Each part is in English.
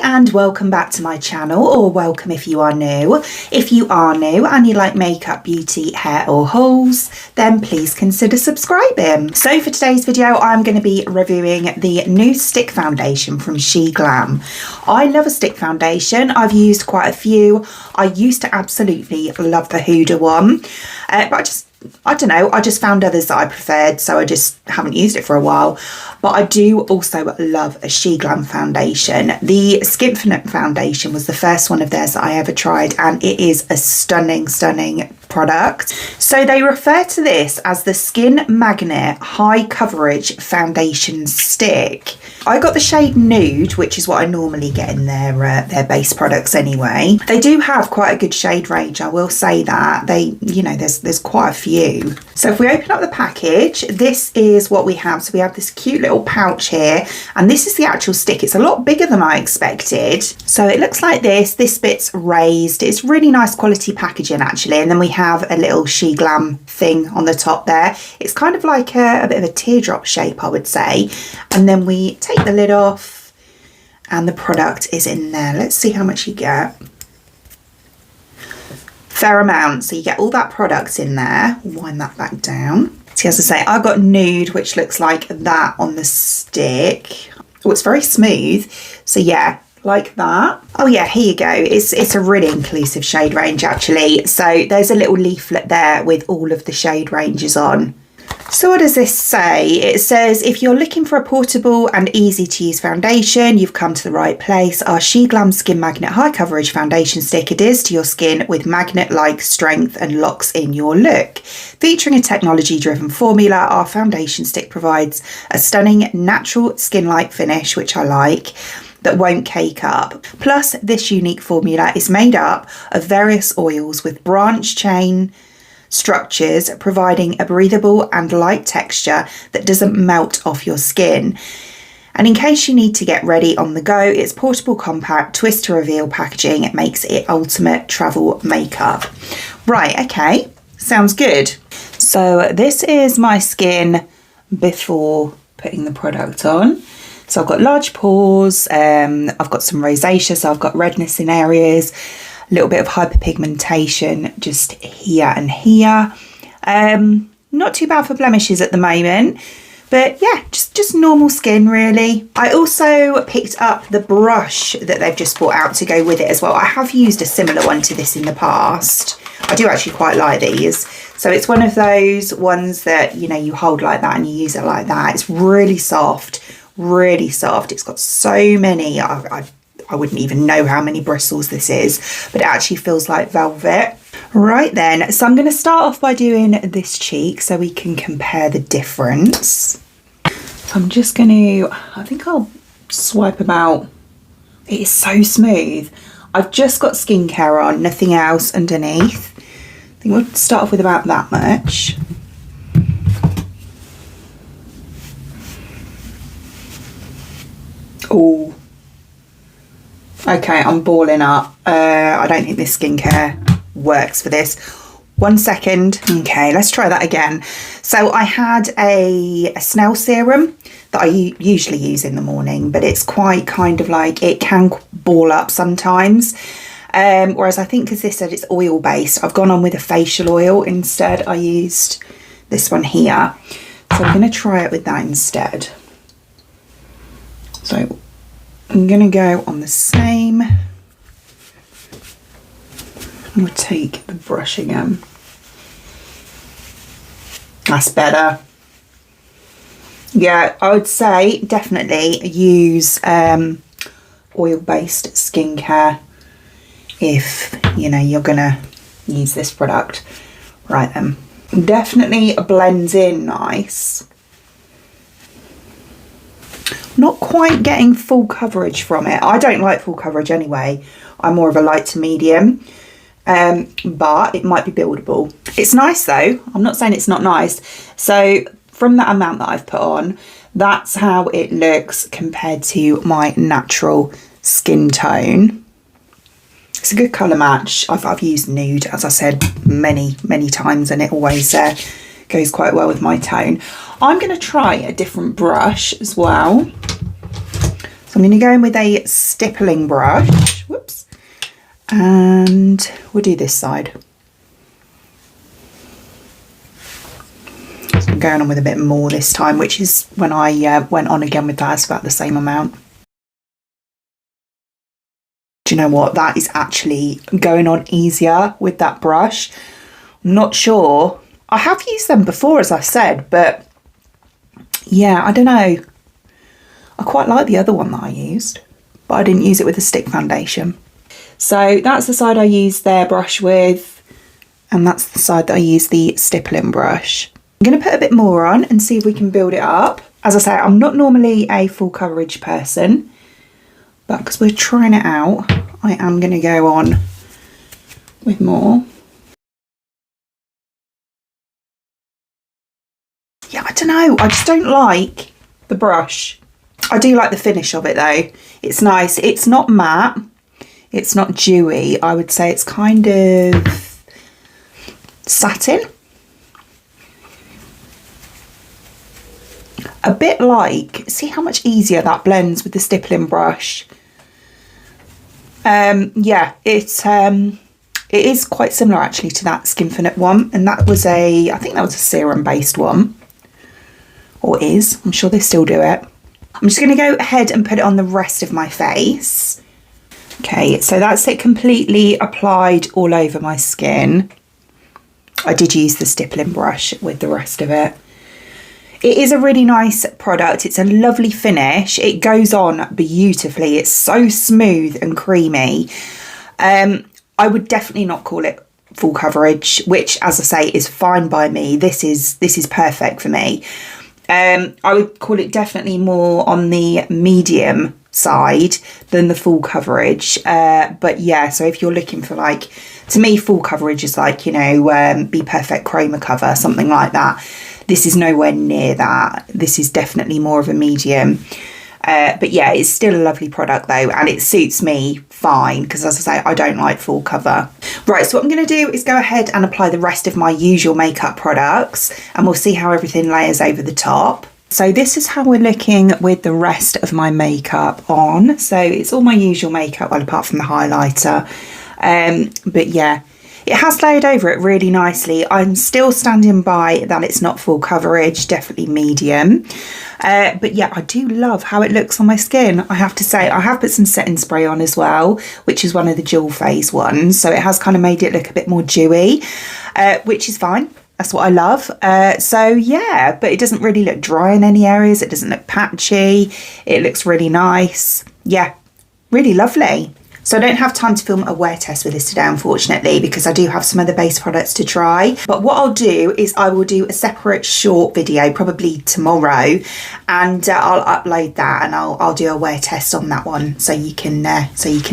Hi and welcome back to my channel, or welcome if you are new. If you are new and you like makeup, beauty, hair or hauls, then please consider subscribing. So for today's video, I'm going to be reviewing the new stick foundation from SHEGLAM. I love a stick foundation. I've used quite a few. I used to absolutely love the Huda one, but I don't know, I just found others that I preferred, so I just haven't used it for a while. But I do also love a SHEGLAM foundation. The Skinfinite foundation was the first one of theirs that I ever tried, and it is a stunning product. So they refer to this as the Skin Magnet High Coverage Foundation Stick. I got the shade Nude, which is what I normally get in their base products anyway. They do have quite a good shade range, I will say that. There's quite a few. So if we open up the package, this is what we have. So we have this cute little pouch here, and this is the actual stick. It's a lot bigger than I expected. So it looks like this. This bit's raised. It's really nice quality packaging actually. And then we have a little SHEGLAM thing on the top there. It's kind of like a bit of a teardrop shape, I would say. And then we take the lid off and the product is in there. Let's see how much you get. Fair amount, so you get all that product in there. Wind that back down. See, as I say, I got Nude, which looks like that on the stick. Oh, it's very smooth. So yeah, like that. Oh yeah, here you go. It's a really inclusive shade range actually. So there's a little leaflet there with all of the shade ranges on. So what does this say? It says, if you're looking for a portable and easy to use foundation, you've come to the right place. Our SHEGLAM Skin Magnet High Coverage Foundation Stick adheres to your skin with magnet-like strength and locks in your look. Featuring a technology-driven formula, our foundation stick provides a stunning natural skin-like finish, which I like, that won't cake up. Plus, this unique formula is made up of various oils with branch chain structures, providing a breathable and light texture that doesn't melt off your skin. And in case you need to get ready on the go, its portable, compact, twist to reveal packaging, it makes it ultimate travel makeup. Right, okay, sounds good. So this is my skin before putting the product on. So I've got large pores, I've got some rosacea, so I've got redness in areas, a little bit of hyperpigmentation just here and here. Not too bad for blemishes at the moment, but yeah, just normal skin really. I also picked up the brush that they've just brought out to go with it as well. I have used a similar one to this in the past. I do actually quite like these. So it's one of those ones that, you know, you hold like that and you use it like that. It's really soft, really soft. It's got so many, I wouldn't even know how many bristles this is, but it actually feels like velvet. Right then, so I'm going to start off by doing this cheek so we can compare the difference. So I'm just going to, I think I'll swipe about. It is so smooth. I've just got skincare on, nothing else underneath. I think we'll start off with about that much. Oh. Okay, I'm balling up. I don't think this skincare works for this. 1 second. Okay, let's try that again. So I had a Snell serum that I usually use in the morning, but it's quite kind of like, it can ball up sometimes. Whereas I think because this said it's oil based, I've gone on with a facial oil instead. I used this one here. So I'm going to try it with that instead. So I'm going to go on the same. We'll take the brush again. That's better. Yeah, I would say definitely use oil-based skincare if, you know, you're going to use this product. Right then. Definitely blends in nice. Not quite getting full coverage from it. I don't like full coverage anyway. I'm more of a light to medium, but it might be buildable. It's nice though. I'm not saying it's not nice. So from that amount that I've put on, that's how it looks compared to my natural skin tone. It's a good colour match. I've used Nude, as I said, many times, and it always goes quite well with my tone. I'm going to try a different brush as well. So I'm going to go in with a stippling brush. Whoops. And we'll do this side. So I'm going on with a bit more this time, which is when I went on again with that. It's about the same amount. Do you know what? That is actually going on easier with that brush. I'm not sure. I have used them before, as I said, but yeah, I don't know. I quite like the other one that I used, but I didn't use it with a stick foundation. So that's the side I used their brush with, and that's the side that I use the stippling brush. I'm going to put a bit more on and see if we can build it up. As I say, I'm not normally a full coverage person, but because we're trying it out, I am going to go on with more. Yeah, I don't know. I just don't like the brush. I do like the finish of it though. It's nice. It's not matte. It's not dewy. I would say it's kind of satin. A bit like, see how much easier that blends with the stippling brush. Yeah, it is quite similar actually to that Skinfinite one, and that was I think that was a serum based one, or is. I'm sure they still do it. I'm just going to go ahead and put it on the rest of my face. Okay, so that's it completely applied all over my skin. I did use the stippling brush with the rest of it. It is a really nice product. It's a lovely finish. It goes on beautifully. It's so smooth and creamy. I would definitely not call it full coverage, which, as I say, is fine by me. This is perfect for me. I would call it definitely more on the medium side than the full coverage. But yeah, so if you're looking for, like, to me, full coverage is like, you know, Be Perfect Chroma Cover, something like that. This is nowhere near that. This is definitely more of a medium. But yeah, it's still a lovely product though, and it suits me fine because, as I say, I don't like full cover. Right, so what I'm going to do is go ahead and apply the rest of my usual makeup products, and we'll see how everything layers over the top. So this is how we're looking with the rest of my makeup on. So it's all my usual makeup, well, apart from the highlighter. But yeah, it has layered over it really nicely. I'm still standing by that it's not full coverage, definitely medium. But yeah, I do love how it looks on my skin. I have to say, I have put some setting spray on as well, which is one of the dual phase ones. So it has kind of made it look a bit more dewy, which is fine. That's what I love. So yeah, but it doesn't really look dry in any areas. It doesn't look patchy. It looks really nice. Yeah, really lovely. So I don't have time to film a wear test with this today, unfortunately, because I do have some other base products to try. But what I'll do is I will do a separate short video, probably tomorrow, and I'll upload that, and I'll do a wear test on that one so you can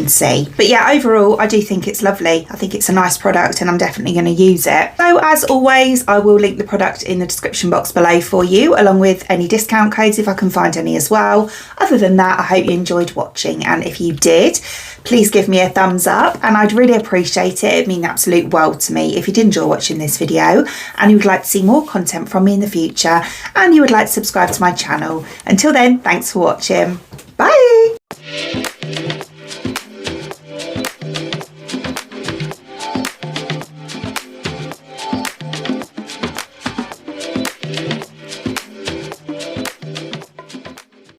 see. But yeah, overall, I do think it's lovely. I think it's a nice product, and I'm definitely going to use it. So as always, I will link the product in the description box below for you, along with any discount codes if I can find any as well. Other than that, I hope you enjoyed watching, and if you did, please give me a thumbs up, and I'd really appreciate it. It'd mean the absolute world to me if you did enjoy watching this video and you would like to see more content from me in the future, and you would like to subscribe to my channel. Until then, thanks for watching. Bye.